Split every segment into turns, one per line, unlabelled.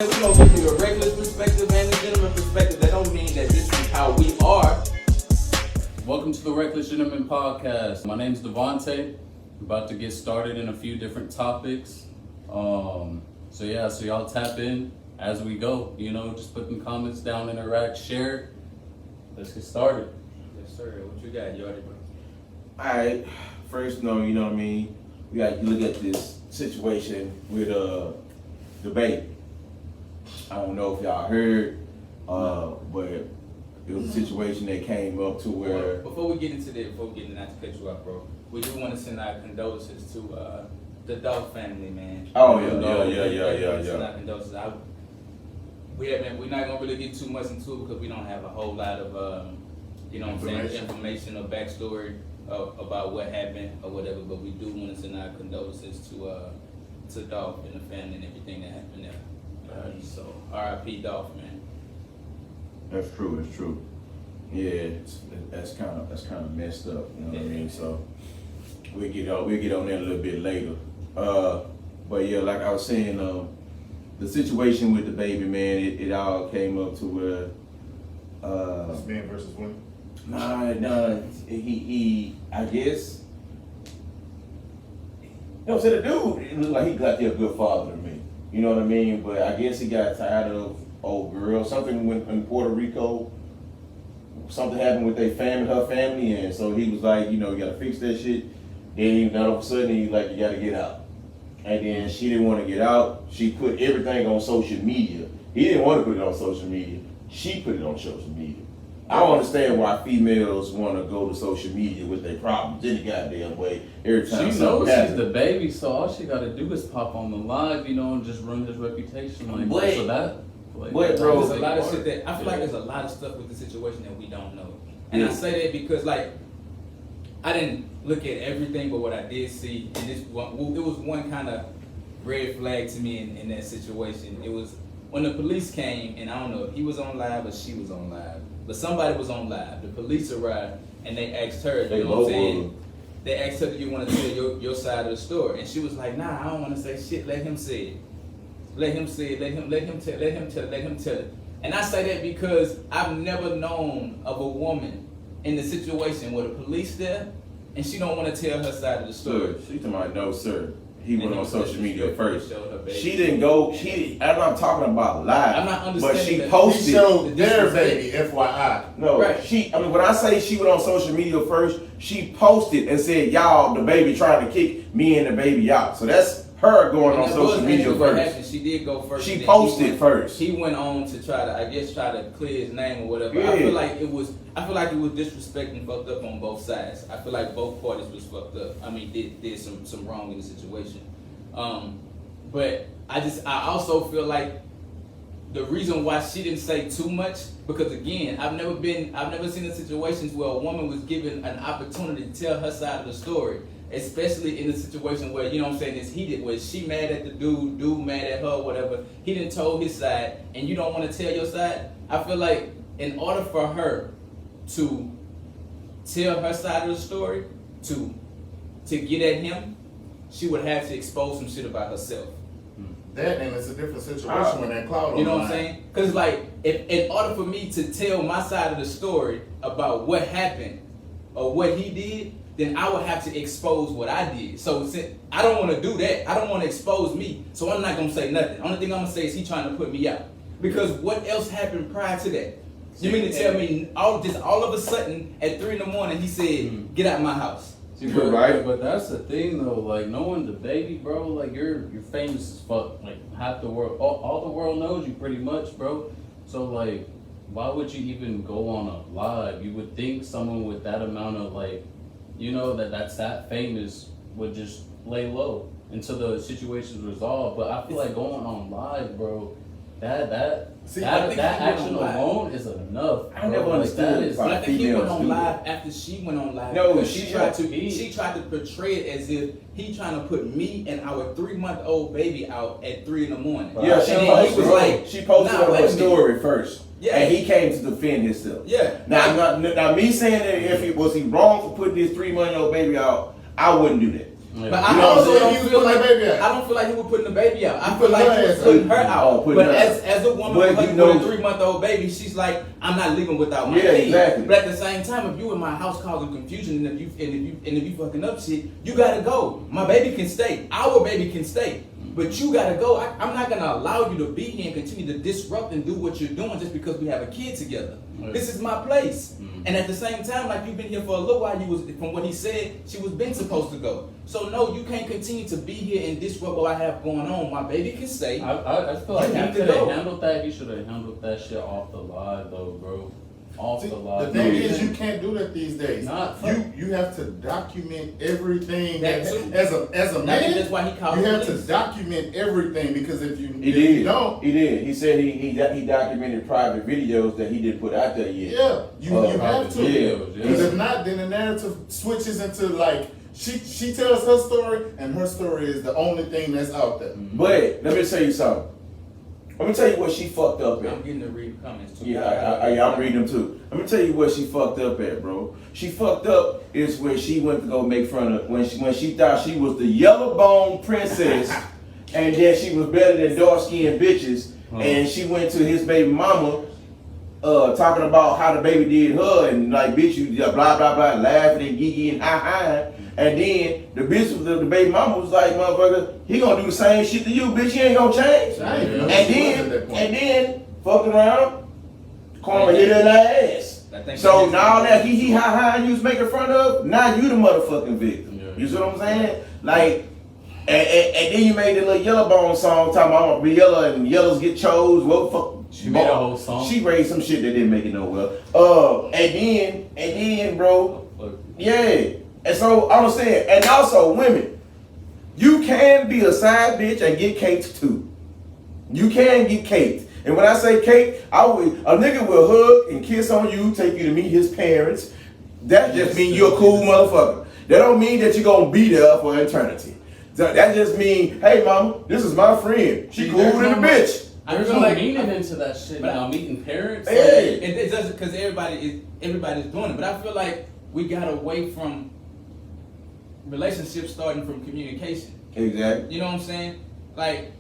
We're gonna give you a regular perspective and a gentleman perspective. That don't mean that this is how we are.
Welcome to the Reckless Gentleman Podcast. My name's Devontae. We're about to get started in a few different topics. So y'all tap in as we go. Just put them comments down, interact, share. Let's get started.
Yes, sir. What you got, Jordy?
Alright, first, you know what I mean? We got to look at this situation with DaBaby. I don't know if y'all heard, but it was a situation that came up to where.
Before we get into that, not to cut you up, bro, we do want to send our condolences to the dog family, man.
Oh,
Send
yeah.
our condolences. We're not gonna really get too much into it because we don't have a whole lot of information or backstory about what happened or whatever. But we do want to send our condolences to Dolph and the family and everything that happened there. So R.I.P. Dolph, man.
That's true. Yeah, that's kind of messed up. You know what I mean? So we'll get on that a little bit later. But yeah, like I was saying, the situation with DaBaby, man, it all came up to where.
It's man versus women.
Nah. He I guess. The dude, it looked like he got a good father to me. You know what I mean? But I guess he got tired of old girl. Something went in Puerto Rico. Something happened with her family, and so he was like, you gotta fix that shit. Then all of a sudden he's like, you gotta get out. And then she didn't want to get out. She put everything on social media. He didn't want to put it on social media. She put it on social media. I don't understand why females want to go to social media with their problems any goddamn way. Every time
She knows she's the baby, so all she got to do is pop on the live, and just run his reputation like that. So that,
bro,
there's a lot of shit that I feel like there's a lot of stuff with the situation that we don't know. And I say that because I didn't look at everything, but what I did see, and it was one kind of red flag to me in that situation. It was when the police came, and I don't know if he was on live or she was on live. But somebody was on live. The police arrived and they asked her, you know what I'm saying? They asked her, do you want to tell your side of the story? And she was like, nah, I don't want to say shit. Let him say it. Let him tell it. And I say that because I've never known of a woman in the situation where the police there and she don't want to tell her side of the story.
She told me, no, sir. He went on social media first. She
didn't
didn't go. I'm not talking about live.
I'm not understanding.
But she
that.
posted.
She showed their baby, FYI.
No,
right.
When I say she went on social media first, she posted and said, "Y'all, DaBaby trying to kick me and DaBaby out." So that's her going on social media first.
She did go first.
She posted first.
He went on to try to clear his name or whatever.
Yeah.
I feel like it was disrespect and fucked up on both sides. I feel like both parties was fucked up. I mean, did some wrong in the situation. But I also feel like the reason why she didn't say too much, because again, I've never seen in situations where a woman was given an opportunity to tell her side of the story, especially in a situation where, you know what I'm saying, it's heated, where she mad at the dude mad at her, whatever. He didn't told his side, and you don't want to tell your side. I feel like in order for her to tell her side of the story, to get at him, she would have to expose some shit about herself.
That and it's a different situation when that cloud.
You know what I'm saying? Because if in order for me to tell my side of the story about what happened or what he did, then I would have to expose what I did. So since I don't want to do that, I don't want to expose me. So I'm not gonna say nothing. Only thing I'm gonna say is he trying to put me out. Because what else happened prior to that? You mean to tell me all of a sudden at 3 a.m. he said, "Get out my house"?
Right.
But that's the thing though, knowing DaBaby, bro, you're famous as fuck. Half the world, all the world knows you pretty much, bro. So why would you even go on a live? You would think someone with that amount of that's that famous would just lay low until the situation's resolved. But I feel like going on live, bro, that action alone is enough.
I never understood.
But I think he went on live after she went on live.
No,
she tried to portray it as if he trying to put me and our 3-month-old baby out at 3 a.m.
Yeah, she posted on her story first.
Yeah.
And he came to defend himself.
Yeah.
Now me saying that if he was wrong for putting this 3-month-old baby out, I wouldn't do that.
Yeah.
But
You
I
know what I'm
also
saying?
don't
He was
feel
putting
like
that baby out.
I don't feel like he was putting the baby out. I
He
feel
put
like
her
he was
ass
putting her
out.
out.
Oh, putting
But
her out.
as a woman
But
with
you
a
know-
3-month-old baby, she's like, I'm not leaving without my
Yeah,
kid.
exactly.
But at the same time, if you in my house causing confusion and if you fucking up shit, you gotta go. My baby can stay. Our baby can stay. But you gotta go. I'm not gonna allow you to be here and continue to disrupt and do what you're doing just because we have a kid together.
Right.
This is my place.
Mhm.
And at the same time, like you've been here for a little while, you was from what he said, she was been supposed to go. So no, you can't continue to be here and disrupt what I have going on. My baby can stay.
I feel like
You need
after
to
they
go.
handled that, he should have handled that shit off the live though, bro. Off
See,
the
the
live.
thing
No,
is, you can't do that these days.
Not
You have to document everything
That
that,
too.
as a
I
man.
think that's why he called
You
the
have to
police.
document everything because if you
He
if
did.
you don't,
He did. He said he documented private videos that he didn't put out there yet.
yeah, you have to.
Yeah.
Because if not, then the narrative switches into like she tells her story and her story is the only thing that's out there.
But let me tell you something. Let me tell you what she fucked up at.
I'm getting to read comments too.
Yeah, I'm reading them too. Let me tell you what she fucked up at, bro. She fucked up is when she went to go make fun of when she thought she was the yellow bone princess, and that she was better than dark skinned bitches, and she went to his baby mama, talking about how the baby did her, and like bitch you blah blah blah, laughing and geeky and high, and then the bitch the baby mama was like, motherfucker, he gonna do the same shit to you, bitch. He ain't gonna change.
I ain't even know
And
she was at that point.
then fucked around, karma hit her in the ass.
I think
So
she
now
did.
that he ha you was making fun of, now you the motherfucking victim.
Yeah.
You see what I'm saying? Like, and then you made the little Yellow Bone song talking about I'm gonna be yellow and yellows get chose. What the fuck?
She made a whole song.
She raised some shit that didn't make it no well. And then, bro, yeah. And so I'm saying, and also women, you can be a side bitch and get caked too. You can get caked. And when I say cake, a nigga will hug and kiss on you, take you to meet his parents. That just means you're a cool motherfucker. That don't mean that you're gonna be there for eternity. That just means, hey mama, this is my friend. She cool than a bitch.
There's
feel
no
like-
meaning into that shit
But-
now. Meeting parents.
Hey.
It doesn't because everybody's doing it. But I feel like we got away from relationships starting from communication.
Exactly.
You know what I'm saying? Like,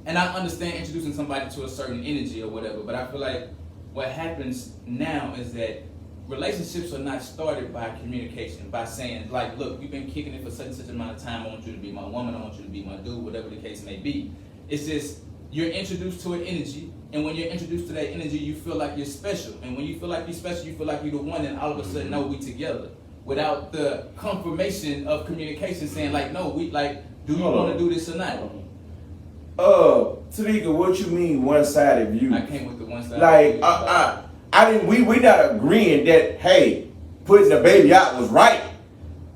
and I understand introducing somebody to a certain energy or whatever, but I feel like what happens now is that relationships are not started by communication, by saying, like, look, we've been kicking it for such and such amount of time. I want you to be my woman. I want you to be my dude, whatever the case may be. It's just you're introduced to an energy, and when you're introduced to that energy, you feel like you're special. And when you feel like you're special, you feel like you're the one, and all of a sudden, no, we together. Without the confirmation of communication saying, like, no, we, like, do you want to do this or not?
Tanika, what you mean one-sided view?
I came with the one side.
Like, I didn't. We not agreeing that hey, putting the baby out was right.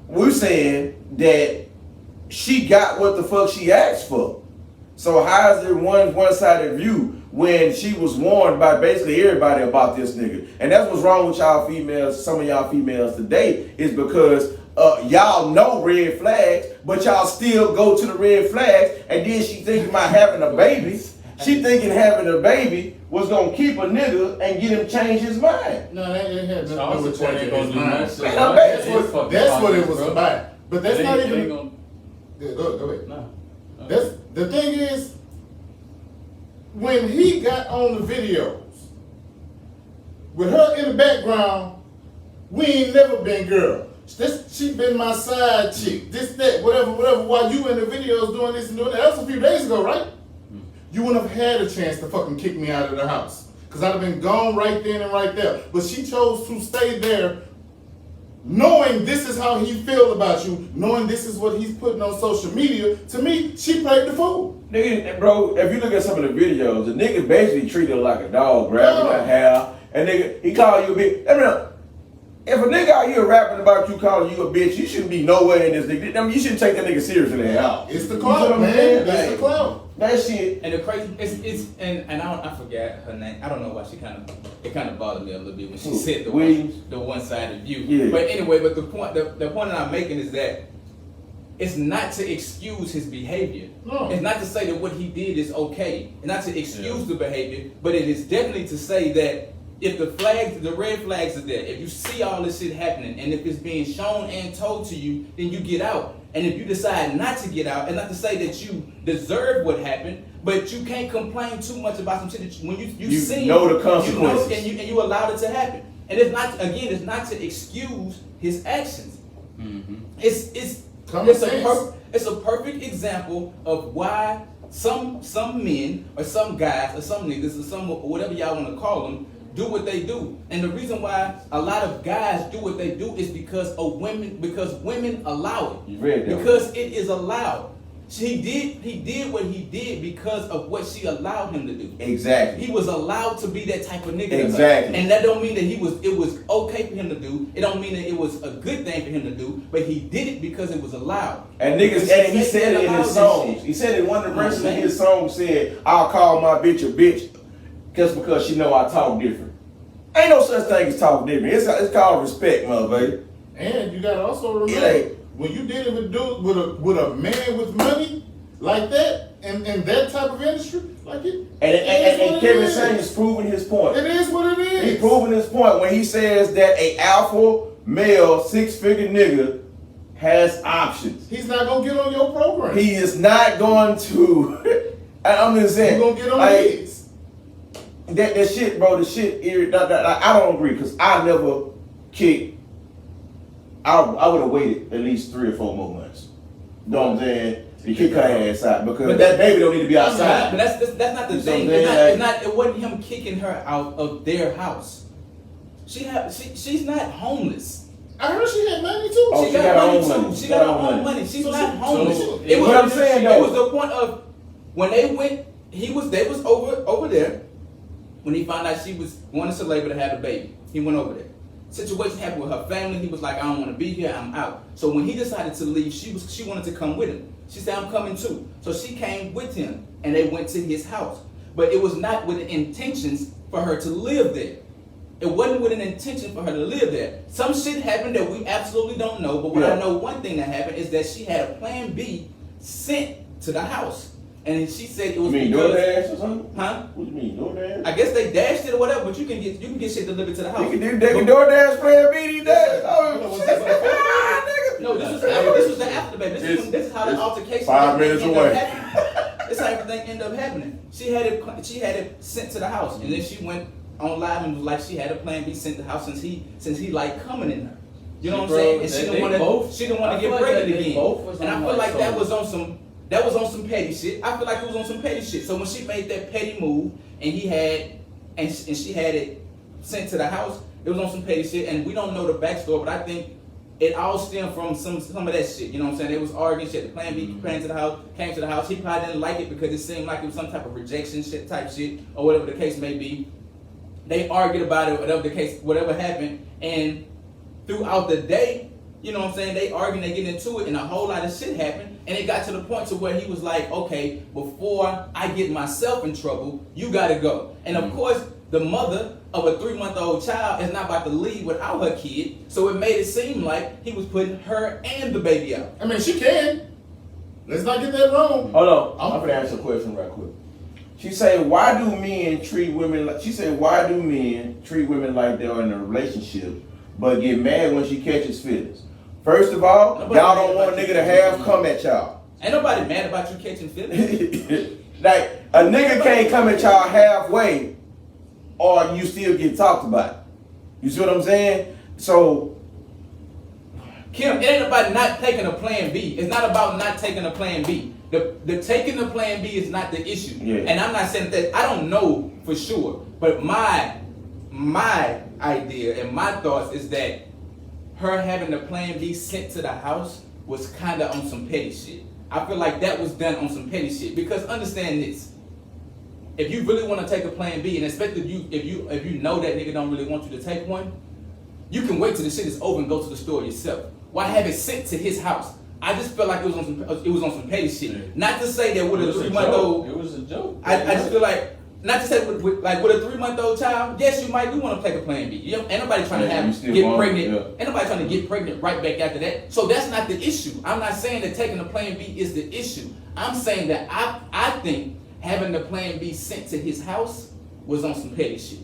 We're saying that she got what the fuck she asked for. So how is it one-sided view when she was warned by basically everybody about this nigga? And that's what's wrong with y'all females. Some of y'all females today is because y'all know red flags, but y'all still go to the red flags, and then she thinking about having a baby. She thinking having a baby was gonna keep a nigga and get him change his mind.
No, that ain't had nothing to
Charles
do with
Point ain't
changing
gonna
his
do
mind.
nothing.
That's what it was
Bro.
about. But that's not
It
even.
ain't gonna-
Go ahead.
No.
That's the thing is, when he got on the videos with her in the background, we ain't never been girl. She been my side chick. This, that, whatever. While you in the videos doing this and doing that, that was a few days ago, right? You wouldn't have had a chance to fucking kick me out of the house because I'd have been gone right then and right there. But she chose to stay there, knowing this is how he feel about you, knowing this is what he's putting on social media. To me, she played the fool.
Nigga, bro, if you look at some of the videos, the nigga basically treated her like a dog, grabbing her hair, and nigga, he called you a bitch. I mean, if a nigga out here rapping about you calling you a bitch, you shouldn't be nowhere in this nigga. I mean, you shouldn't take that nigga seriously at all.
It's the
You see what
clout,
I'm
man.
saying?
It's the
Like,
clout.
that shit.
And the crazy, and I forget her name. I don't know why it kind of bothered me a little bit when she
Who?
said
Williams?
the one-sided view.
Yeah.
But anyway, the point that I'm making is that it's not to excuse his behavior.
No.
It's not to say that what he did is okay. It's not to excuse the behavior, but it is definitely to say that if the red flags are there, if you see all this shit happening, and if it's being shown and told to you, then you get out. and if you decide not to get out, and not to say that you deserve what happened, but you can't complain too much about some shit that when you see
know the consequences,
and you allowed it to happen. And it's not to excuse his actions.
Mm-hmm.
It's a perfect example of why some men or some guys or some niggas or some whatever y'all want to call them do what they do. And the reason why a lot of guys do what they do is because women allow it.
You read that.
Because it is allowed. He did what he did because of what she allowed him to do.
Exactly.
He was allowed to be that type of nigga.
Exactly.
And that don't mean that it was okay for him to do. It don't mean that it was a good thing for him to do, but he did it because it was allowed.
And niggas, and he said it in his songs. He said it, one of the verses in his song said, "I'll call my bitch a bitch just because she know I talk different." Ain't no such thing as talk different. It's called respect, motherfucker.
And you gotta also remember, when you dealing with dude with a man with money like that, and that type of industry, like it.
And Kevin Samuels is proving his point.
It is what it is.
He's proving his point when he says that a alpha male 6-figure nigga has options.
He's not gonna get on your program.
He is not going to. I'm just saying.
He's gonna get on his.
That shit, bro. The shit. I don't agree because I never kicked. I would have waited at least 3 or 4 more months. You know what I'm saying? To kick her ass out because that baby don't need to be outside.
But that's not the thing. It wasn't him kicking her out of their house. She's not homeless.
I heard she had money too.
Oh,
she got money too. She got her own money. She's not homeless. It was the point of when they went. They was over there. When he found out she was wanting to labor to have a baby, he went over there. Situation happened with her family. He was like, I don't want to be here. I'm out. So when he decided to leave, she wanted to come with him. She said, I'm coming too. So she came with him, and they went to his house. But it was not with the intentions for her to live there. It wasn't with an intention for her to live there. Some shit happened that we absolutely don't know. But what I know, one thing that happened is that she had a plan B sent to the house. And she said it was
you mean DoorDash or something?
Huh?
What do you mean, DoorDash?
I guess they dashed it or whatever, but you can get shit delivered to the house.
They can DoorDash Plan B these days.
No, this was the after baby. This is how the altercation
5 minutes away.
This how everything ended up happening. She had it sent to the house, and then she went on live and was like she had a plan B sent to the house since he like coming in her. You know what I'm saying? And she didn't want to get pregnant again. And I feel like that was on some petty shit. I feel like it was on some petty shit. So when she made that petty move and she had it sent to the house, it was on some petty shit. And we don't know the backstory, but I think it all stemmed from some of that shit. You know what I'm saying? They was arguing shit. The plan B came to the house. He probably didn't like it because it seemed like it was some type of rejection shit type shit or whatever the case may be. They argued about it, whatever happened, and throughout the day, you know what I'm saying, they arguing, they get into it, and a whole lot of shit happened, and it got to the point to where he was like, okay, before I get myself in trouble, you gotta go. And of course, the mother of a 3-month-old child is not about to leave without her kid, so it made it seem like he was putting her and the baby out.
I mean, she can. Let's not get that wrong.
Hold on, I'm gonna answer a question right quick. She said, why do men treat women like they're in a relationship, but get mad when she catches feelings? First of all, y'all don't want a nigga to have come at y'all.
Ain't nobody mad about you catching feelings.
Like, a nigga can't come at y'all halfway, or you still get talked about. You see what I'm saying? So,
Kim, it ain't about not taking a plan B. It's not about not taking a plan B. The taking the plan B is not the issue.
Yeah.
And I'm not saying that, I don't know for sure, but my idea and my thoughts is that her having the plan B sent to the house was kind of on some petty shit. I feel like that was done on some petty shit because understand this. If you really want to take a plan B, and especially if you know that nigga don't really want you to take one, you can wait till the shit is over and go to the store yourself. Why have it sent to his house? I just felt like it was on some petty shit. Yeah. Not to say that with a 3-month-old.
It was a joke.
I just feel like, not to say with a 3-month-old child, yes, you might do want to take a plan B. Ain't nobody trying to get pregnant. Yeah. Ain't nobody trying to get pregnant right back after that. So that's not the issue. I'm not saying that taking the plan B is the issue. I'm saying that I think having the plan B sent to his house was on some petty shit.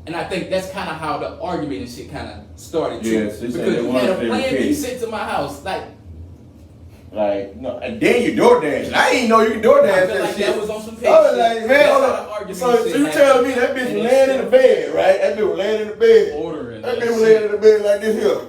And I think that's kind of how the argument and shit kind of started too.
Yes,
because you had a plan B sent to my house. Like,
Like, no, and then you DoorDash. I didn't know you could DoorDash
I feel
that
like
shit.
that was on some
I
petty
was
shit.
like, man,
That's
hold
how the
on.
argument
So
shit
you
happened.
telling me that bitch was laying in the bed, right? That bitch was laying in the bed.
Ordering
That
that
bitch was
shit.
laying in the bed like this here.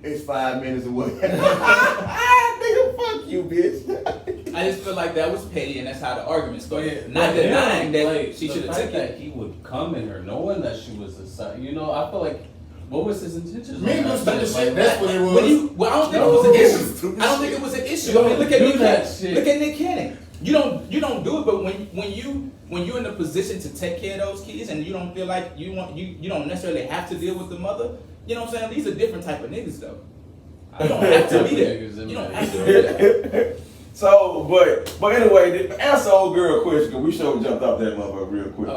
It's 5 minutes away. Nigga, fuck you, bitch.
I just feel like that was petty, and that's how the argument started.
But
Not denying that
like,
she should have
the
took
fact
it.
that he would come in her knowing that she was a son. You know, I feel like, what was his intentions?
Me
on
was
that
the
shit?
shit.
Like,
That's what it was.
Well, I don't think
No,
it was an
it
issue.
was stupid
I don't
shit.
think it was an issue.
Don't
I mean, look at
do
Nick
that
Cannon.
shit.
Look at Nick Cannon. You don't do it, but when you're in a position to take care of those kids and you don't feel like you don't necessarily have to deal with the mother. You know what I'm saying? These are different type of niggas though. You don't have to be there. You don't have to be there.
So, but anyway, to answer old girl question, 'cause we sure jumped off that motherfucker real quick.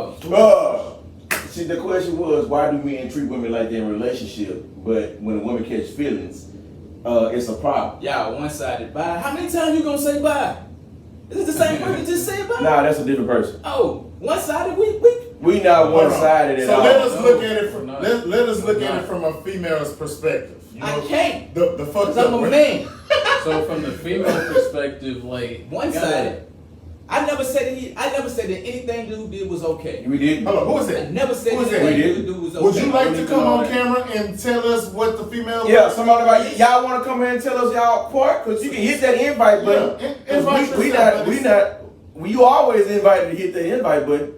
See, the question was, why do men treat women like they're in a relationship, but when a woman catch feelings, it's a problem?
Y'all one-sided bye. How many times you gonna say bye? Is it the same person just say bye?
Nah, that's a different person.
Oh, one-sided.
We not one-sided at
So
all.
let us
No,
look at it from
we're not.
let us look
We're
at
not.
it from a female's perspective. You
I
know,
can't.
the fucked
Cause I'm
up
a
way.
man.
So from the female perspective, like
One-sided. I never said that anything dude did was okay.
We did.
Hold on, who is
I
that?
never said
Who is that?
anything
We did.
dude do was okay.
Would you like to
Don't
come
even
on
know that.
camera and tell us what the female?
Yeah, somebody about y'all want to come in and tell us y'all part? Cause you can hit that invite button.
Yeah,
'Cause
invite
we
yourself,
not,
buddy.
you always invited to hit that invite button.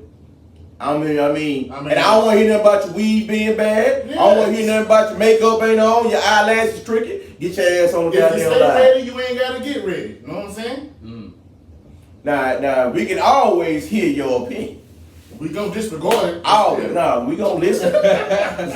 I mean, and I don't want to hear nothing about your weed being bad. I don't want to hear nothing about your makeup ain't on, your eyelashes crooked. Get your ass on the
If you
goddamn
stay
line.
ready, you ain't gotta get ready. You know what I'm saying?
Now, we can always hear your opinion.
We gonna disregard it.
Oh,
Yeah.
no, we gonna listen.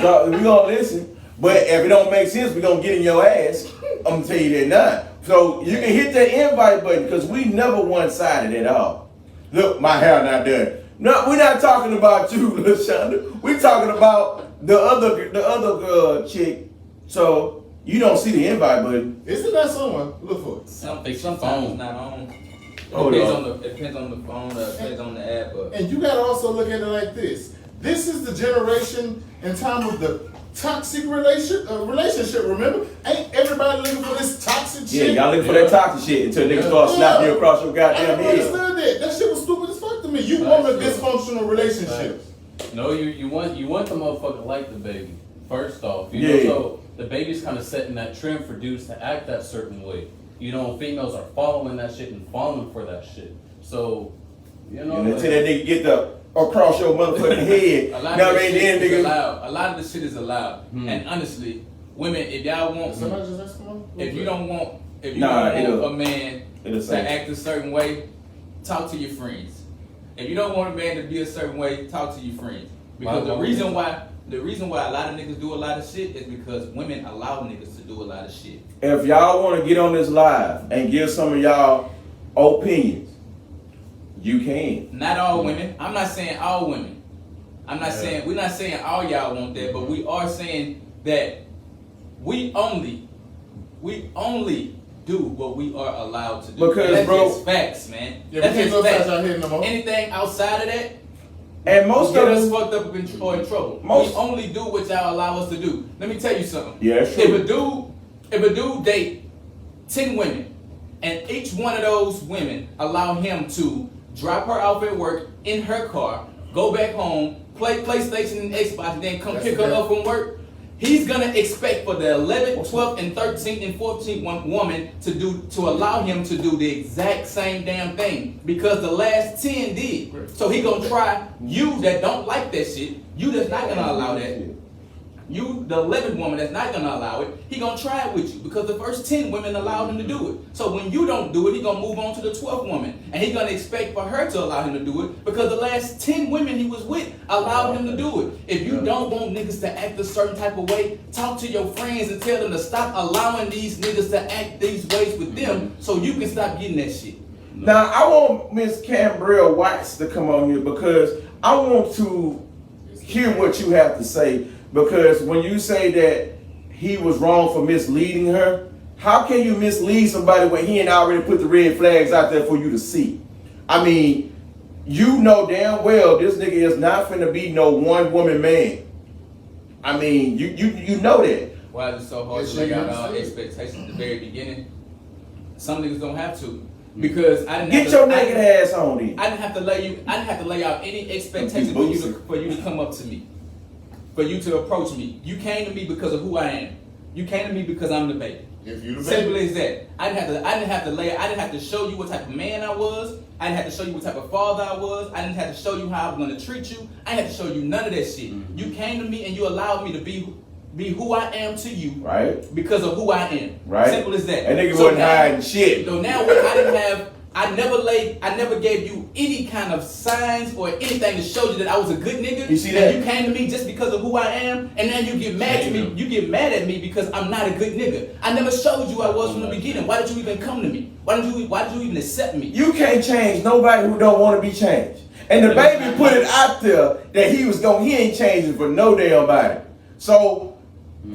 So, we gonna listen. But if it don't make sense, we gonna get in your ass. I'm gonna tell you that now. So you can hit that invite button because we never one-sided at all. Look, my hair not done. No, we're not talking about you, LaShonda. We're talking about the other chick. So you don't see the invite button.
Isn't that someone? Look for it.
Sometimes
phone.
it's not on.
Hold on.
It depends on the phone. It depends on the app.
And you gotta also look at it like this. This is the generation and time of the toxic relationship. Remember, ain't everybody looking for this toxic
Yeah,
shit?
y'all looking for that toxic shit until niggas start slapping you across your
I
goddamn
never
head.
understood that. That shit was stupid as fuck to me. You
That's
want a
true.
dysfunctional relationship.
No, you want the motherfucker like the baby. First off, you
Yeah.
know, so the baby's kind of setting that trend for dudes to act that certain way. You know, females are following that shit and falling for that shit. So, you know,
And until that nigga get across your motherfucking head.
A lot
Know
of
what I
this
mean?
shit
Then
is
nigga.
allowed. A lot of the shit is allowed. And honestly, women, if y'all want,
Somebody just asked me.
if you don't want a man
It'll
to
say.
act a certain way, talk to your friends. If you don't want a man to be a certain way, talk to your friends. Because
Why
the reason why a lot of niggas do a lot of shit is because women allow niggas to do a lot of shit.
If y'all want to get on this live and give some of y'all opinions, you can.
Not all women. I'm not saying all women. I'm not saying we're not saying all y'all want that, but we are saying that we only do what we are allowed to do.
Because,
that's
bro-
just facts, man.
Yeah,
That's
we can't
just
go
facts.
touch our head no more.
Anything outside of that,
And most
get
of
us
us,
fucked up or in trouble.
Most-
We only do what y'all allow us to do. Let me tell you something.
Yeah, it's
If
true.
a dude date 10 women, and each one of those women allow him to drop her off at work in her car, go back home, play PlayStation and Xbox, and then come
That's
pick her
okay.
up from work, he's gonna expect for the 11th, 12th, and 13th and 14th woman to allow him to do the exact same damn thing because the last 10 did. So he gonna try you that don't like that shit. You that's not gonna allow that. You, the 11th woman that's not gonna allow it, he gonna try it with you because the first 10 women allowed him to do it. So when you don't do it, he gonna move on to the 12th woman, and he gonna expect for her to allow him to do it because the last 10 women he was with allowed him to do it. If you don't want niggas to act a certain type of way, talk to your friends and tell them to stop allowing these niggas to act these ways with them, so you can stop getting that shit.
now I want Miss Cambrell Watts to come on here because I want to hear what you have to say. Because when you say that he was wrong for misleading her, how can you mislead somebody when he ain't already put the red flags out there for you to see? I mean, you know damn well this nigga is not finna be no one woman man. I mean, you know that.
Why is it so hard
Yes,
to lay
you
out
understand.
expectations at the very beginning? Some niggas don't have to. Because I didn't
Get
have
your
to,
naked ass on then.
I didn't have to lay out any expectations for you to come up to me. For you to approach me. You came to me because of who I am. You came to me because I'm the baby.
If you the
Simple
baby.
as that. I didn't have to show you what type of man I was. I didn't have to show you what type of father I was. I didn't have to show you how I was gonna treat you. I didn't have to show you none of that shit.
Mm-hmm.
You came to me and you allowed me to be who I am to you.
Right.
Because of who I am.
Right.
Simple as that.
And nigga
So
wasn't
now-
hiding shit.
So now I never gave you any kind of signs or anything to show you that I was a good nigga.
You see
And
that?
you came to me just because of who I am, and then you get mad to me. You get mad at me because I'm not a good nigga. I never showed you I was from the beginning. Why did you even come to me? Why did you even accept me?
You can't change nobody who don't want to be changed. And the baby put it out there that he ain't changing for no damn body. So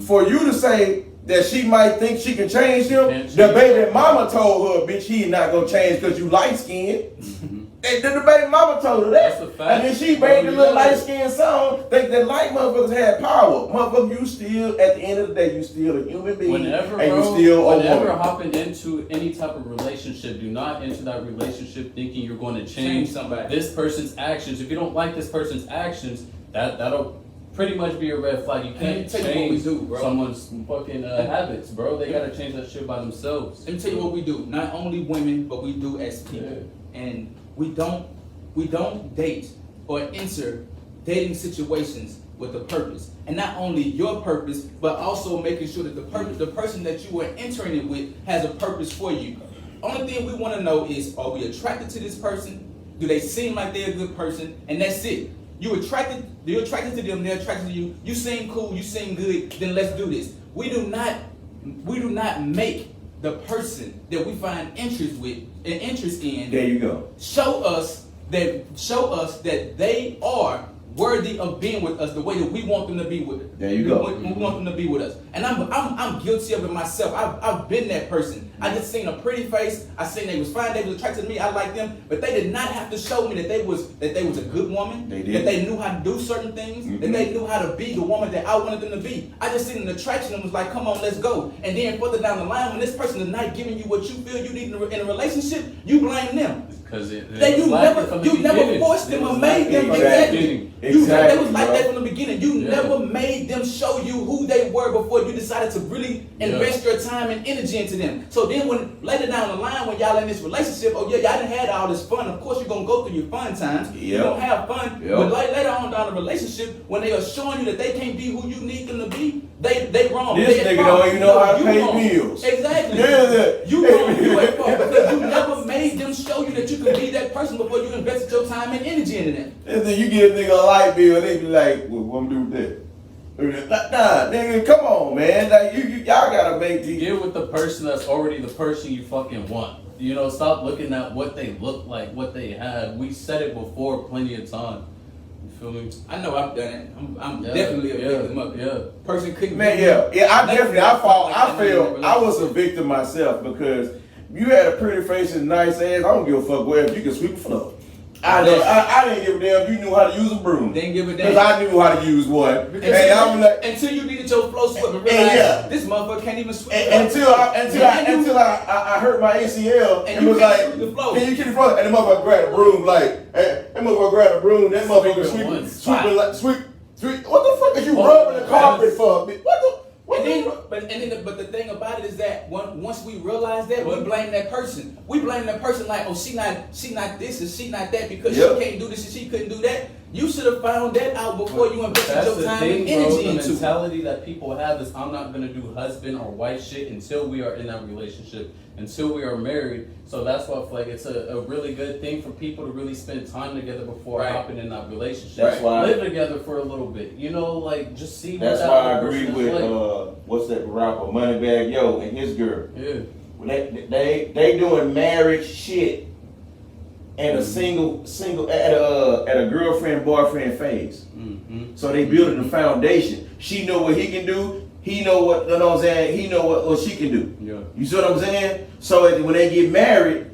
for you to say that she might think she can change him, the baby mama told her, bitch, he not gonna change because you light skinned. And then the baby mama told her that.
That's a fact.
And then she made the little light skinned son think that light motherfuckers had power. Motherfucker, you still, at the end of the day, you still a human being.
Whenever,
and
bro,
you still a
whenever
woman.
hopping into any type of relationship, do not enter that relationship thinking you're going to change
somebody.
this person's actions. If you don't like this person's actions, that'll pretty much be a red flag. You can't
tell you what we
change
do, bro.
someone's fucking habits, bro. They gotta change that shit by themselves.
Let me tell you what we do. Not only women, but we do as people. And we don't date or enter dating situations with a purpose. And not only your purpose, but also making sure that the person that you are entering it with has a purpose for you. Only thing we want to know is, are we attracted to this person? Do they seem like they're a good person? And that's it. You're attracted to them, they're attracted to you. You seem cool, you seem good, then let's do this. We do not make the person that we find interest in
There you go.
show us that they are worthy of being with us the way that we want them to be with.
There you go.
We want them to be with us, and I'm guilty of it myself. I've been that person. I just seen a pretty face. I seen they was fine. They was attracted to me. I liked them, but they did not have to show me that they was a good woman.
They did.
That they knew how to do certain things. That they knew how to be the woman that I wanted them to be. I just seen an attraction and was like, come on, let's go. And then further down the line, when this person is not giving you what you feel you need in a relationship, you blame them.
Because
You never forced them or made them.
Exactly.
They was like
bro.
that from the beginning. You never made them show you who they were before you decided to really invest your time and energy into them. So then when later down the line, when y'all in this relationship, y'all done had all this fun. Of course you're gonna go through your fun times. You're gonna have fun. But later on down the relationship, when they are showing you that they can't be who you need them to be, they wrong.
This
They
nigga
wrong.
don't even know how to
You
pay
wrong.
bills.
Exactly.
Yeah.
You wrong. You at fault because you never made them show you that you could be that person before you invested your time and energy into them.
And then you give a nigga a light bill, they be like, well, what I'm do with that? Nah, nigga, come on, man. Like y'all gotta make these.
Get with the person that's already the person you fucking want. You know, stop looking at what they look like, what they have. We said it before plenty of time. You feel me?
I know I've done it. I'm definitely a victim of it.
Yeah.
Person couldn't.
Man, I was a victim myself because you had a pretty face and nice ass. I don't give a fuck where if you can sweep the floor. I didn't give a damn if you knew how to use a broom.
Didn't give a damn.
Because I knew how to use one.
Until you needed your flow swept and realized this motherfucker can't even sweep.
Until I hurt my ACL and was like, can you keep the floor? And the motherfucker grabbed a broom that motherfucker sweep. What the fuck are you rubbing the carpet for?
But the thing about it is that once we realize that, we blame that person. We blame that person like, oh, she not this and she not that because she can't do this and she couldn't do that. You should have found that out before you invested your time and energy into it.
The mentality that people have is, I'm not gonna do husband or wife shit until we are in that relationship, until we are married. So that's why I feel like it's a really good thing for people to really spend time together before hopping in that relationship.
That's why
live together for a little bit. You know, like just see.
That's
what
why
that
I
other
agree
person is
with
like.
what's that rapper Moneybagg Yo and his girl.
Yeah.
They doing marriage shit and a single at a girlfriend boyfriend phase.
Mm-hmm.
So they building the foundation. She know what he can do. He know what, you know what I'm saying. He know what she can do.
Yeah.
You see what I'm saying? So when they get married,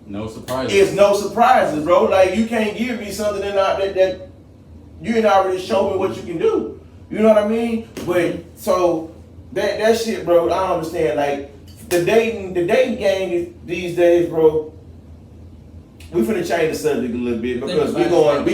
no surprises.
it's no surprises, bro. Like you can't give me something that you ain't already show me what you can do. You know what I mean? But so That shit, bro. I don't understand. Like the dating game these days, bro. We finna change the subject a little bit because we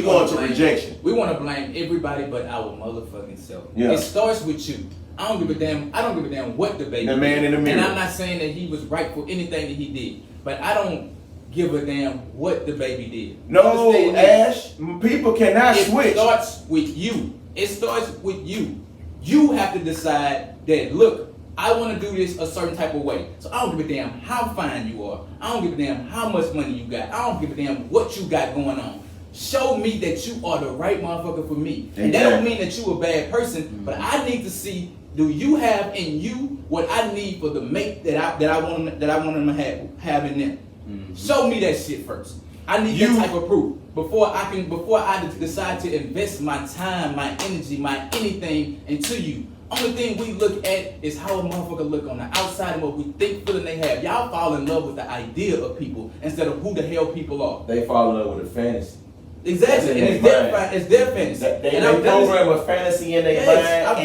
going to rejection.
We want to blame everybody but our motherfucking self.
Yeah.
It starts with you. I don't give a damn what DaBaby
The man in the mirror.
And I'm not saying that he was right for anything that he did, but I don't give a damn what DaBaby did.
No,
Understand that?
Ash. People cannot switch.
It starts with you. It starts with you. You have to decide that, look, I want to do this a certain type of way. So I don't give a damn how fine you are. I don't give a damn how much money you got. I don't give a damn what you got going on. Show me that you are the right motherfucker for me. And that don't mean that you a bad person, but I need to see, do you have in you what I need for the mate that I want them to have in them? Mm-hmm. Show me that shit first. I need that type of proof before I decide to invest my time, my energy, my anything into you. Only thing we look at is how a motherfucker look on the outside and what we think, feeling they have. Y'all fall in love with the idea of people instead of who the hell people are.
They fall in love with a fantasy.
Exactly, and it's their fantasy.
They program a fantasy in their mind.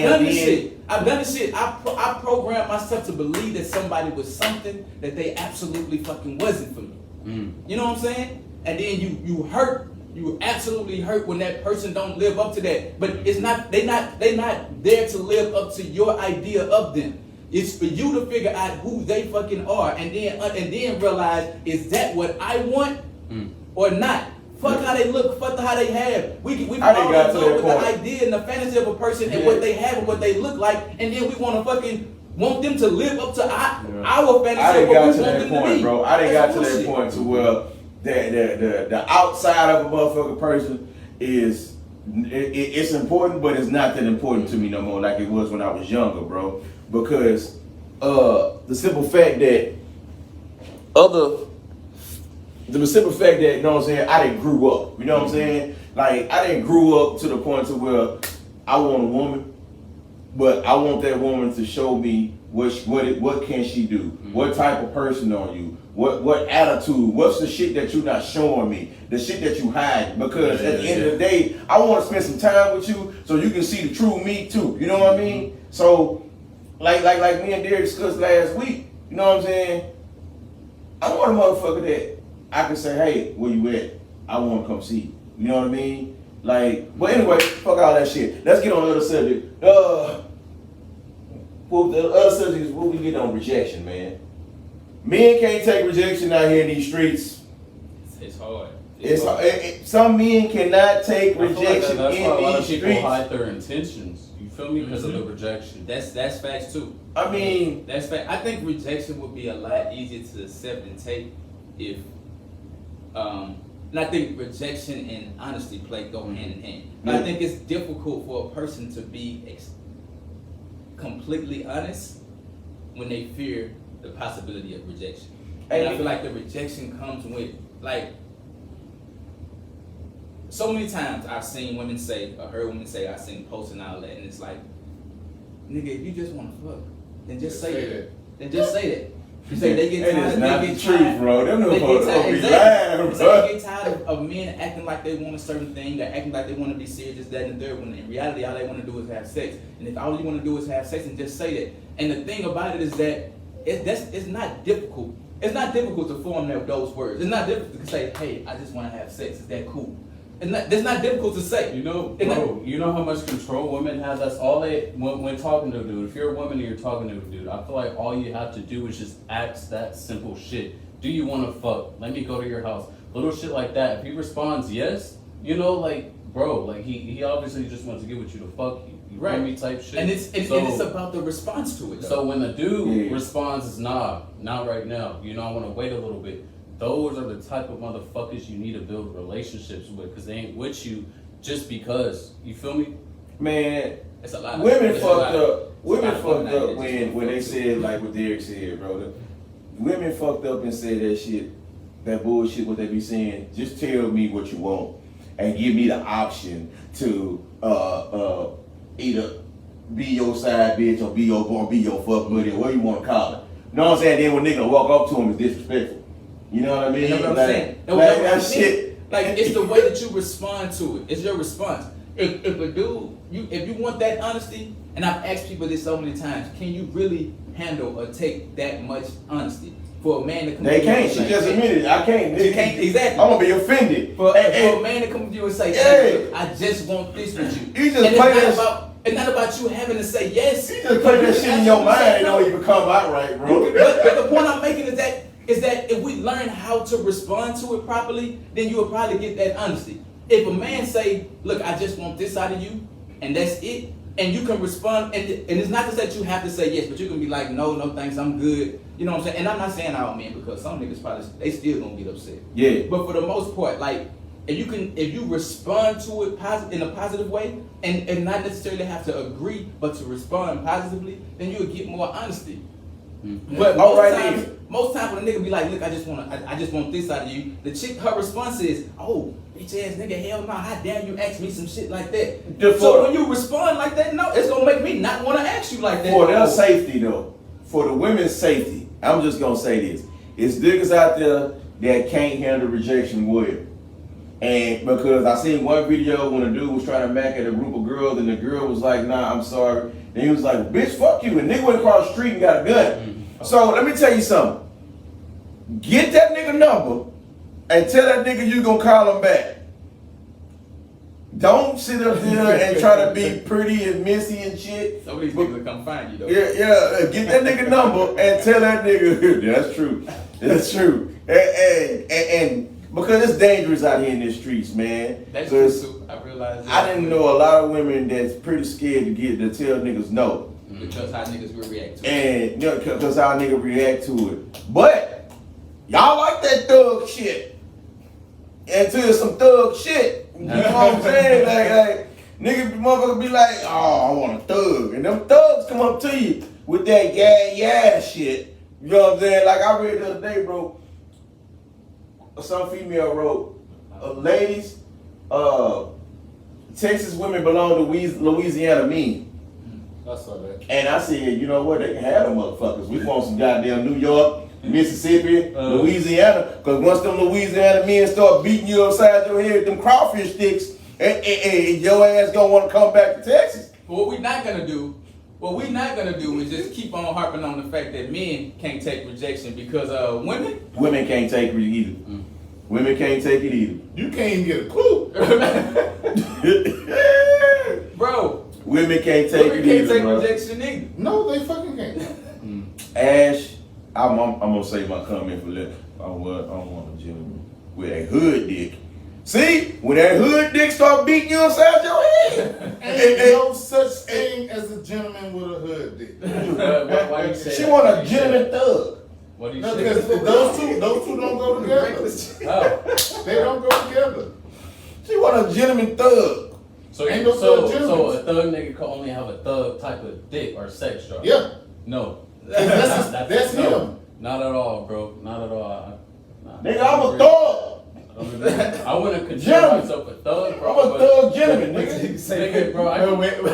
I've done this shit. I programmed myself to believe that somebody was something that they absolutely fucking wasn't for me. You know what I'm saying? And then you hurt. You absolutely hurt when that person don't live up to that. But it's not they not there to live up to your idea of them. It's for you to figure out who they fucking are, and then realize, is that what I want or not? Fuck how they look, fuck how they have. We fall in love with the idea and the fantasy of a person and what they have and what they look like, and then we want them to live up to our fantasy.
I
done
got to that point, bro. I done got to that point to where the outside of a motherfucking person is it's important, but it's not that important to me no more like it was when I was younger, bro. Because the simple fact that you know what I'm saying, I didn't grew up. You know what I'm saying? Like I didn't grew up to the point to where I want a woman, but I want that woman to show me what can she do? What type of person are you? What attitude? What's the shit that you're not showing me? The shit that you hide? Because at the end of the day, I want to spend some time with you so you can see the true me too. You know what I mean? So, like me and Derek discussed last week. You know what I'm saying? I want a motherfucker that I can say, hey, where you at? I want to come see you. You know what I mean? Like, but anyway, fuck all that shit. Let's get on the other subject. Well, the other subject is what we get on rejection, man. Men can't take rejection out here in these streets.
It's hard.
Some men cannot take rejection
that's
in
why a lot of
these
people
streets.
hide their intentions. You feel me? Because of the rejection.
That's facts too.
I mean,
that's fact. I think rejection would be a lot easier to accept and take if, and I think rejection and honesty go hand in hand. But I think it's difficult for a person to be completely honest when they fear the possibility of rejection. And I feel like the rejection comes with, like, so many times I've seen women say, or heard women say, I've seen posts and all that, and it's like, nigga, if you just want to fuck, then just say it. Then just say that. You say they get tired.
That is not the truth, bro. Them
they
motherfuckers
get
be lying, bro.
They get tired of men acting like they want a certain thing, or acting like they want to be serious, this, that, and the third one. In reality, all they want to do is have sex. And if all you want to do is have sex, then just say that. And the thing about it is that it's not difficult. It's not difficult to form those words. It's not difficult to say, hey, I just want to have sex. Is that cool? It's not difficult to say.
You know, bro, you know how much control women have? That's all when talking to a dude. If you're a woman and you're talking to a dude, I feel like all you have to do is just ask that simple shit. Do you want to fuck? Let me go to your house. Little shit like that. If he responds yes, you know, like, bro, like he obviously just wants to get with you to fuck you. You
right.
feel me type shit.
And it's about the response to it, though.
So when the dude responds is nah, not right now. You know, I want to wait a little bit. Those are the type of motherfuckers you need to build relationships with, because they ain't with you just because. You feel me?
Man,
it's a lot.
Women fucked up. Women fucked up when they said, like what Derek said, bro. Women fucked up and said that shit, that bullshit. What they be saying? Just tell me what you want and give me the option to either be your side bitch or be your fuck buddy, or what you want to call it. You know what I'm saying? Then when nigga walk up to him is disrespectful. You know what I mean?
That's what I'm saying.
That shit.
Like, it's the way that you respond to it. It's your response. if a dude, if you want that honesty, and I've asked people this so many times, can you really handle or take that much honesty for a man to come?
They can't. She just admitted it. I can't.
She can't, exactly.
I'm gonna be offended.
For a man to come to you and say, hey, look, I just want this with you.
You just
and
play
it's not about you having to say yes.
You just play that shit in your mind and don't even come out right, bro.
But the point I'm making is that if we learn how to respond to it properly, then you will probably get that honesty. If a man say, look, I just want this out of you, and that's it, and you can respond, and it's not to say that you have to say yes, but you can be like, no thanks, I'm good. You know what I'm saying? And I'm not saying all men, because some niggas probably, they still gonna get upset.
Yeah.
But for the most part, like, if you respond to it in a positive way, and not necessarily have to agree, but to respond positively, then you'll get more honesty. Mm-hmm. But most times when a nigga be like, look, I just want this out of you, the chick, her response is, oh, bitch ass nigga, hell no, how dare you ask me some shit like that? So when you respond like that, no, it's gonna make me not want to ask you like that.
For their safety though, for the women's safety, I'm just gonna say this. It's niggas out there that can't handle rejection well. And because I seen one video when a dude was trying to mack at a group of girls and the girl was like, nah, I'm sorry. Then he was like, bitch, fuck you. And nigga went across the street and got a gun. So let me tell you something. Get that nigga number and tell that nigga you gonna call him back. Don't sit up there and try to be pretty and messy and shit.
Some of these niggas will come find you though.
Yeah. Get that nigga number and tell that nigga, that's true. That's true. And because it's dangerous out here in the streets, man.
That's true too. I realized that.
I didn't know a lot of women that's pretty scared to tell niggas no.
Because how niggas will react to it.
And because how niggas react to it. But y'all like that thug shit. Until it's some thug shit. You know what I'm saying? Like niggas motherfuckers be like, oh, I want a thug. And them thugs come up to you with that yeah shit. You know what I'm saying? Like I read the other day, bro. Some female wrote, ladies, Texas women belong to Louisiana men.
I saw that.
And I said, you know what, they can have them motherfuckers. We want some goddamn New York, Mississippi, Louisiana. Because once them Louisiana men start beating you upside your head with them crawfish sticks, and your ass gonna want to come back to Texas.
But what we're not gonna do is just keep on harping on the fact that men can't take rejection because women
can't take it either. Women can't take it either.
You can't even get a clue.
Bro.
Women can't take it either.
Women can't take rejection either.
No, they fucking can't.
Ash, I'm gonna say my comment for later. I don't want a gentleman with a hood dick. See, when that hood dick start beating you upside your head,
ain't no such thing as a gentleman with a hood dick.
Why you say
she
that?
want a gentleman thug.
What do you
No,
say?
because those two don't go together.
Oh.
They don't go together.
She want a gentleman thug.
So
Ain't no thug
a
gentlemen.
thug nigga can only have a thug type of dick or sex drive.
Yeah.
No.
That's
no.
him.
Not at all, bro. Not at all.
Nigga, I'm a thug.
I wouldn't consider myself a thug, bro.
I'm a thug gentleman, nigga.
Nigga, bro, I
Wait,
wait.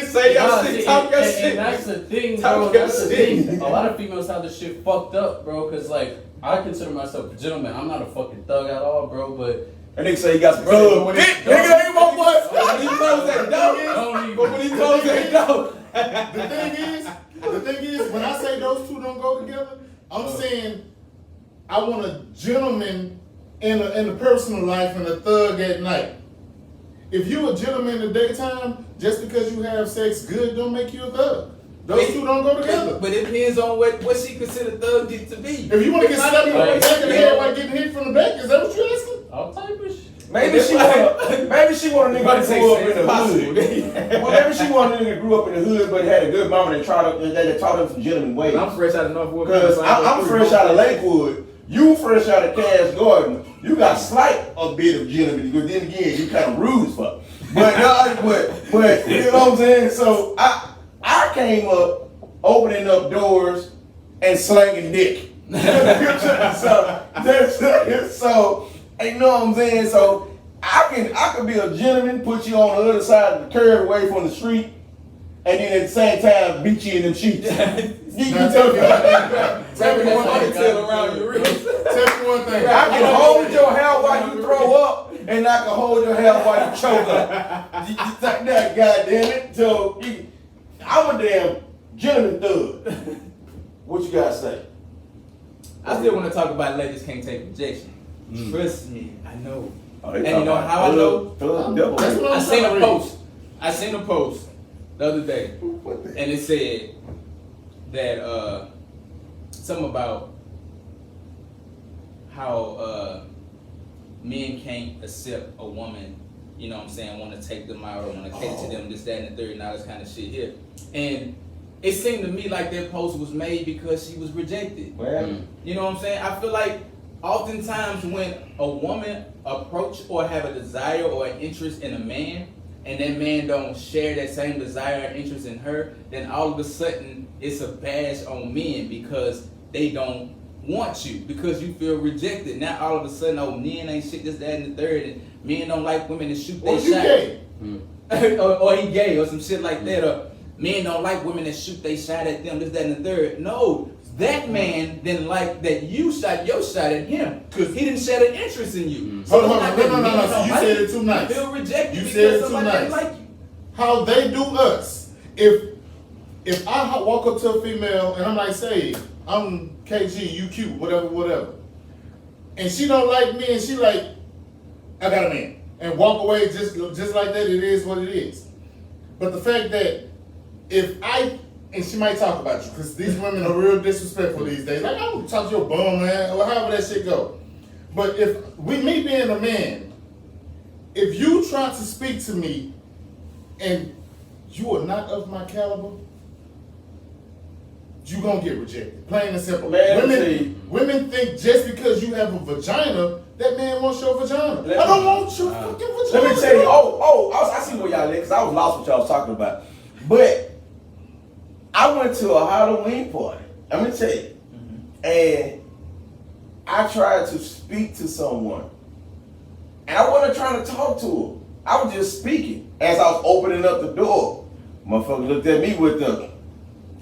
Say your shit, talk your
And
shit.
that's the thing,
Talk
bro.
your
That's the
shit.
thing. A lot of females have this shit fucked up, bro. Cause like I consider myself a gentleman. I'm not a fucking thug at all, bro. But
That nigga say he got some thug dick. Nigga, ain't my boy.
When he close that door, but when he close that door.
The thing is, when I say those two don't go together, I'm saying I want a gentleman in the personal life and a thug at night. If you a gentleman in the daytime, just because you have sex good don't make you a thug. Those two don't go together.
But it depends on what she considered thug dick to be.
If you want to get slapped in the back of the head while getting hit from the back, is that what you're asking?
all type of shit.
Maybe she want a nigga that grew up in the hood. Well, maybe she want a nigga that grew up in the hood but had a good mama that taught him some gentleman ways.
I'm fresh out of Northwood.
Because I'm fresh out of Lakewood. You fresh out of Cass Garden. You got slight a bit of gentleman, because then again, you kind of rude as fuck. But you know what I'm saying? So I came up opening up doors and slanging dick. So you know what I'm saying? So I can be a gentleman, put you on the other side of the curb away from the street, and then at the same time beat you in them sheets. You tell me
ponytail around your wrist.
Tell me one thing.
I can hold your hair while you throw up, and I can hold your hair while you choke her. You think that, goddamn it. So, I'm a damn gentleman thug. What you gotta say?
I still want to talk about ladies can't take rejection. Trust me, I know.
Oh,
And you know how I know?
That's what
I
I'm
seen a
saying.
post. I seen a post the other day,
What the-
and it said that something about how men can't accept a woman, you know what I'm saying, want to take them out or want to cater to them, this, that, and the third, and all this kind of shit here. And it seemed to me like that post was made because she was rejected.
Well,
You know what I'm saying? I feel like oftentimes when a woman approach or have a desire or an interest in a man, and that man don't share that same desire and interest in her, then all of a sudden it's a bash on men because they don't want you, because you feel rejected. Now all of a sudden, oh, men ain't shit, this, that, and the third, and men don't like women to shoot
Or
their
you
shot.
gay.
or he gay or some shit like that, or men don't like women that shoot they shot at them, this, that, and the third. No, that man didn't like that you shot your shot at him because he didn't share an interest in you.
Hold on,
it's not
no.
that men
So
don't
you
like
said it too nice.
You feel rejected
You
because
said it too
somebody didn't
nice.
like you.
How they do us. If I walk up to a female and I'm like, say, I'm KG, you cute, whatever, and she don't like me and she like, I got a man, and walk away just like that, it is what it is. But the fact that and she might talk about you, because these women are real disrespectful these days. Like, I don't talk to your bum, man, or however that shit go. But if me being a man, if you try to speak to me and you are not of my caliber, you gonna get rejected. Plain and simple.
Man, see.
Women think just because you have a vagina, that man wants your vagina.
Let
I don't
me-
want your fucking vagina.
Let me tell you, I see where y'all at, because I was lost what y'all was talking about. But I went to a Halloween party. I'm gonna tell you. And I tried to speak to someone. And I wasn't trying to talk to her. I was just speaking as I was opening up the door. Motherfucker looked at me with the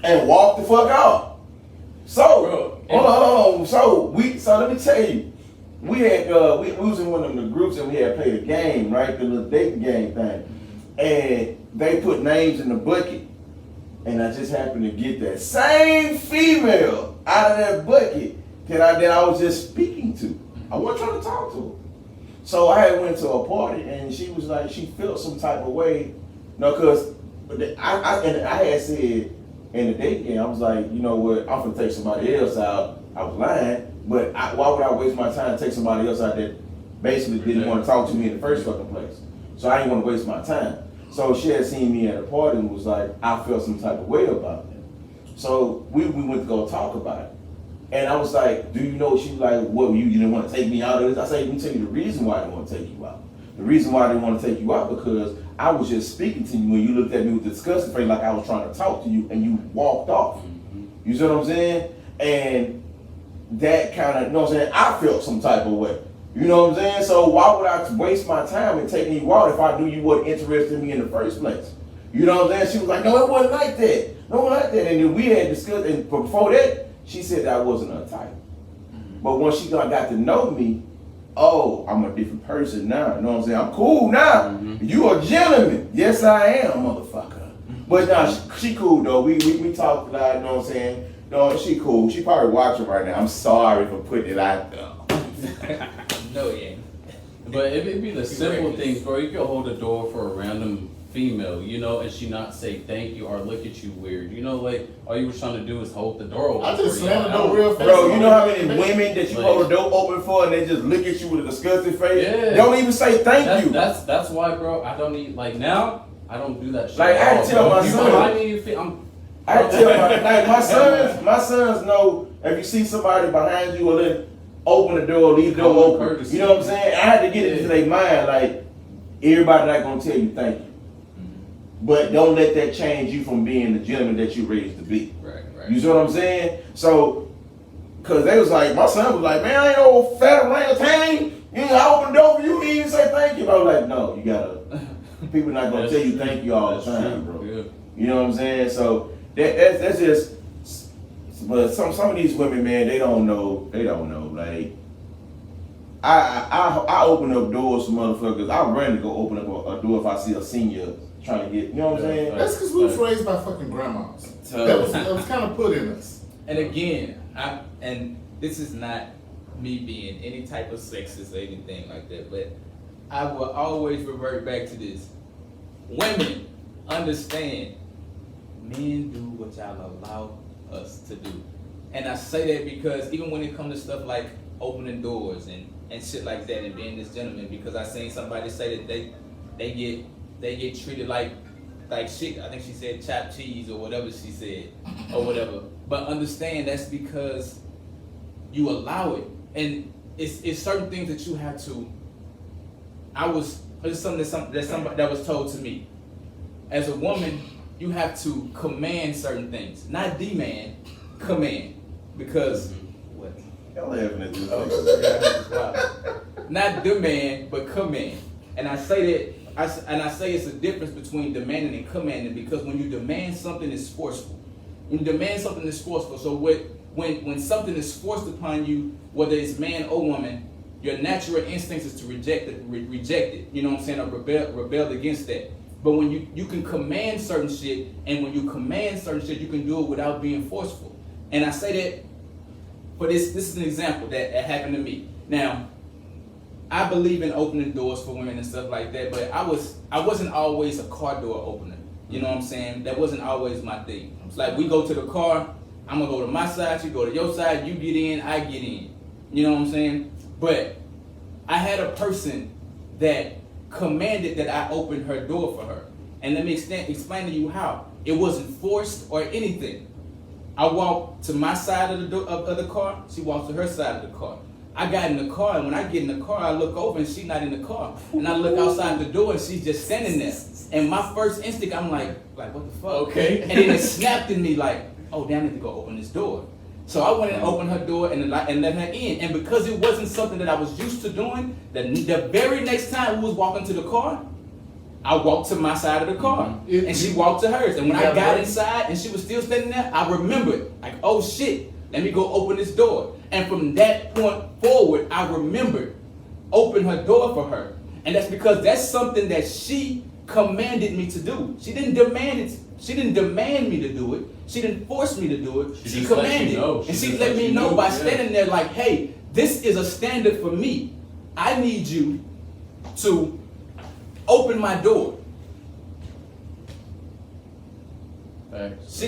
and walked the fuck out. So, hold on. So let me tell you. We had we was in one of the groups and we had played a game, right? The little dating game thing. And they put names in the bucket. And I just happened to get that same female out of that bucket that I was just speaking to. I wasn't trying to talk to her. So I had went to a party and she was like, she felt some type of way. No, because I had said in the date game, I was like, you know what, I'm gonna take somebody else out. I was lying, but why would I waste my time to take somebody else out that basically didn't want to talk to me in the first fucking place? So I didn't want to waste my time. So she had seen me at a party and was like, I felt some type of way about it. So we went to go talk about it. And I was like, do you know? She was like, what, you didn't want to take me out of this? I said, let me tell you the reason why I didn't want to take you out. The reason why I didn't want to take you out because I was just speaking to you when you looked at me with disgusting face like I was trying to talk to you and you walked off. You see what I'm saying? And that kind of, you know what I'm saying? I felt some type of way. You know what I'm saying? So why would I waste my time in taking you out if I knew you weren't interested in me in the first place? You know what I'm saying? She was like, no, it wasn't like that. No, it wasn't like that. And then we had discussed, and before that, she said that I wasn't her type. But once she got to know me, oh, I'm a different person now. You know what I'm saying? I'm cool now. You a gentleman. Yes, I am, motherfucker. But nah, she cool though. We talked a lot, you know what I'm saying? No, she cool. She probably watching right now. I'm sorry for putting it out there.
No, yeah.
But it'd be the simple things, bro. You could hold the door for a random female, you know, and she not say thank you or look at you weird. You know, like all you was trying to do is hold the door open.
I just
for you.
slammed the door real fast.
Bro, you know how many women that you hold the door open for and they just look at you with a disgusting face?
Yeah.
Don't even say thank you.
That's why, bro. I don't need now. I don't do that shit.
Like, I
at all,
tell
bro.
my
You
son-
behind me, you feel,
I tell my sons know if you see somebody behind you or then open the door, leave the door
Common
open.
courtesy.
You know what I'm saying? I had to get it into their mind, like everybody not gonna tell you thank you. But don't let that change you from being the gentleman that you raised to be.
Right.
You see what I'm saying? So, cause they was like, my son was like, man, I ain't no fat orangutan. You know, I opened the door for you, you didn't say thank you. I was like, no, you gotta. People not gonna tell you thank you all the time, bro.
Yeah.
You know what I'm saying? So that's just. But some of these women, man, they don't know. Like, I open up doors for motherfuckers. I run to go open up a door if I see a senior trying to get, you know what I'm saying?
That's because we was raised by fucking grandmas. That was kind of put in us.
And again, and this is not me being any type of sexist or anything like that, but I will always revert back to this. Women, understand, men do what y'all allow us to do. And I say that because even when it comes to stuff like opening doors and shit like that and being this gentleman, because I seen somebody say that they get treated like shit. I think she said chopped cheese or whatever she said or whatever. But understand that's because you allow it. And it's certain things that you have to. It's something that was told to me. As a woman, you have to command certain things, not demand, command. Because what?
Y'all laughing at this.
Not demand, but command. And I say it's a difference between demanding and commanding, because when you demand something, it's forceful. When you demand something, it's forceful. So when something is forced upon you, whether it's man or woman, your natural instinct is to reject it. You know what I'm saying? Or rebel against that. But when you can command certain shit, and when you command certain shit, you can do it without being forceful. And I say that for this is an example that happened to me. Now, I believe in opening doors for women and stuff like that, but I wasn't always a car door opener. You know what I'm saying? That wasn't always my thing. It's like we go to the car, I'm gonna go to my side, you go to your side, you get in, I get in. You know what I'm saying? But I had a person that commanded that I open her door for her. And let me explain to you how. It wasn't forced or anything. I walked to my side of the door of the car, she walked to her side of the car. I got in the car, and when I get in the car, I look over and she's not in the car. And I look outside the door and she's just standing there. And my first instinct, I'm like what the fuck? Okay. And then it snapped in me like, oh damn, I need to go open this door. So I went and opened her door and let her in. And because it wasn't something that I was used to doing, the very next time we was walking to the car, I walked to my side of the car, and she walked to hers. And when I got inside and she was still standing there, I remembered, like, oh shit, let me go open this door. And from that point forward, I remembered open her door for her. And that's because that's something that she commanded me to do. She didn't demand it. She didn't demand me to do it. She didn't force me to do it. She commanded. And she let me know by standing there like, hey, this is a standard for me. I need you to open my door.
Facts.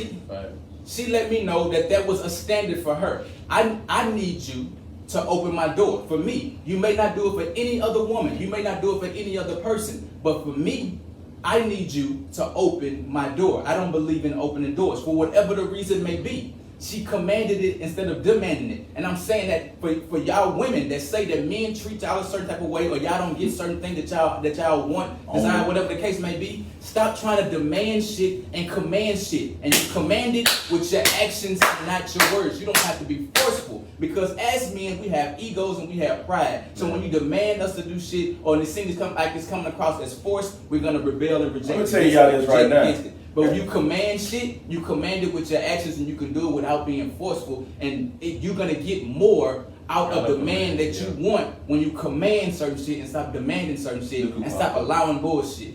She let me know that was a standard for her. I need you to open my door. For me, you may not do it for any other woman. You may not do it for any other person. But for me, I need you to open my door. I don't believe in opening doors for whatever the reason may be. She commanded it instead of demanding it. And I'm saying that for y'all women that say that men treat y'all a certain type of way, or y'all don't get certain things that y'all want, desire, whatever the case may be, stop trying to demand shit and command shit. And you command it with your actions, not your words. You don't have to be forceful, because as men, we have egos and we have pride. So when you demand us to do shit, or it seems like it's coming across as force, we're going to rebel and reject it.
I'm going to tell y'all this right now.
But when you command shit, you command it with your actions, and you can do it without being forceful. And you're going to get more out of the man that you want when you command certain shit and stop demanding certain shit and stop allowing bullshit.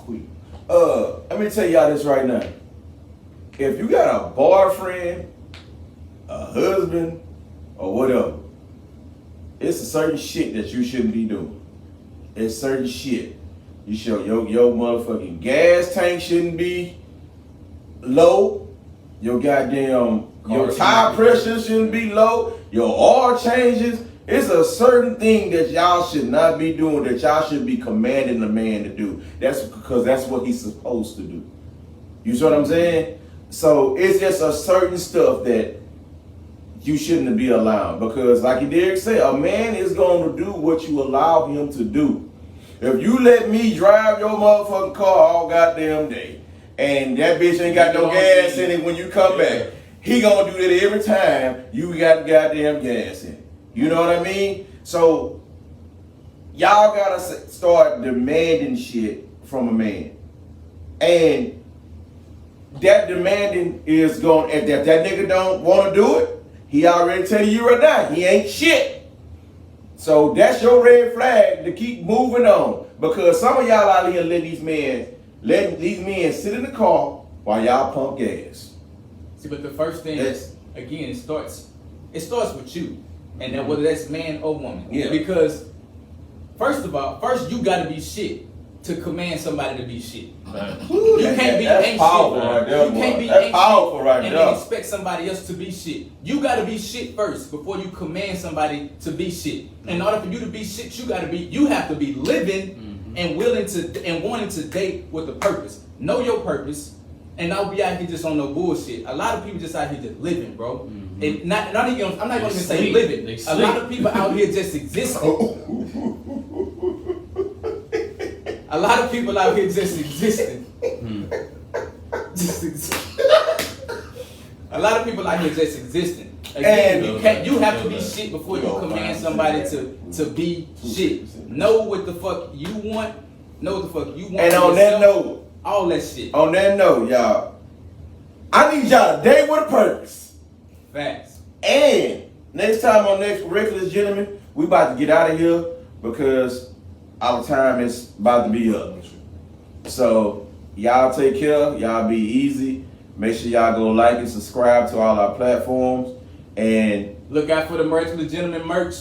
Let me tell y'all this right now. If you got a boyfriend, a husband, or whatever, it's a certain shit that you shouldn't be doing. It's certain shit. You show your motherfucking gas tank shouldn't be low. Your goddamn your tire pressure shouldn't be low. Your oil changes. It's a certain thing that y'all should not be doing, that y'all should be commanding the man to do. That's because that's what he's supposed to do. You see what I'm saying? So it's just a certain stuff that you shouldn't be allowing, because like Derek said, a man is going to do what you allow him to do. If you let me drive your motherfucking car all goddamn day, and that bitch ain't got no gas in it when you come back, he gonna do that every time you got goddamn gas in it. You know what I mean? So y'all gotta start demanding shit from a man, and that demanding is going. If that nigga don't want to do it, he already tell you right now he ain't shit. So that's your red flag to keep moving on. Because some of y'all out here letting these men sit in the car while y'all pump gas.
See, but the first thing is, again, it starts with you. And then whether that's man or woman.
Yeah.
Because first you gotta be shit to command somebody to be shit. You can't be
That's
ain't
powerful
shit.
right there,
You can't be
boy. That's
ain't
powerful
shit
right
and
there.
then expect somebody else to be shit. You gotta be shit first before you command somebody to be shit. In order for you to be shit, you have to be living and willing to and wanting to date with a purpose. Know your purpose. And not be out here just on no bullshit. A lot of people just out here just living, bro. And not even, I'm not going to even say living. A lot of people out here just existing. A lot of people out here just existing. Just existing. A lot of people out here just existing. Again, you have to be shit before you command somebody to be shit. Know what the fuck you want. Know what the fuck you want.
And on that note,
all that shit.
on that note, y'all, I need y'all to date with a purpose.
Facts.
And next time on Next Reckless Gentlemen, we about to get out of here because our time is about to be up. So y'all take care. Y'all be easy. Make sure y'all go like and subscribe to all our platforms. And
Look out for the Reckless Gentlemen merch.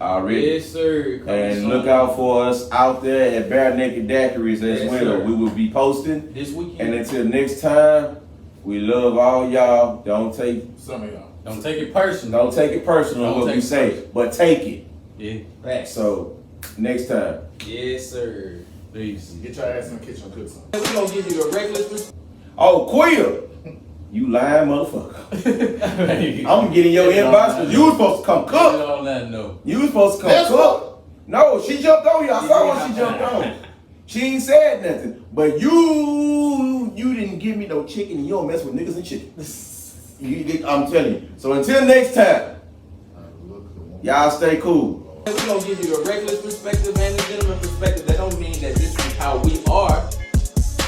already.
Yes, sir.
And look out for us out there at Bare Naked Daiquiris as
Yes,
well.
sir.
We will be posting.
This weekend.
And until next time, we love all y'all. Don't take
Some of y'all.
Don't take it personal.
what we
take it
say, but take it.
Yeah.
Facts.
So next time.
Yes, sir.
Peace.
Get your ass in the kitchen and cook something.
We're going to give you the reckless.
Oh, Queer! You lying motherfucker. I'm getting your inbox because you was supposed to come cook.
On that note.
You was supposed to come
That's
cook. No, she jumped on you. I saw when she jumped on. She ain't said nothing. But you didn't give me no chicken and you don't mess with niggas and chicken. I'm telling you. So until next time, y'all stay cool.
We're going to give you the reckless perspective and the gentleman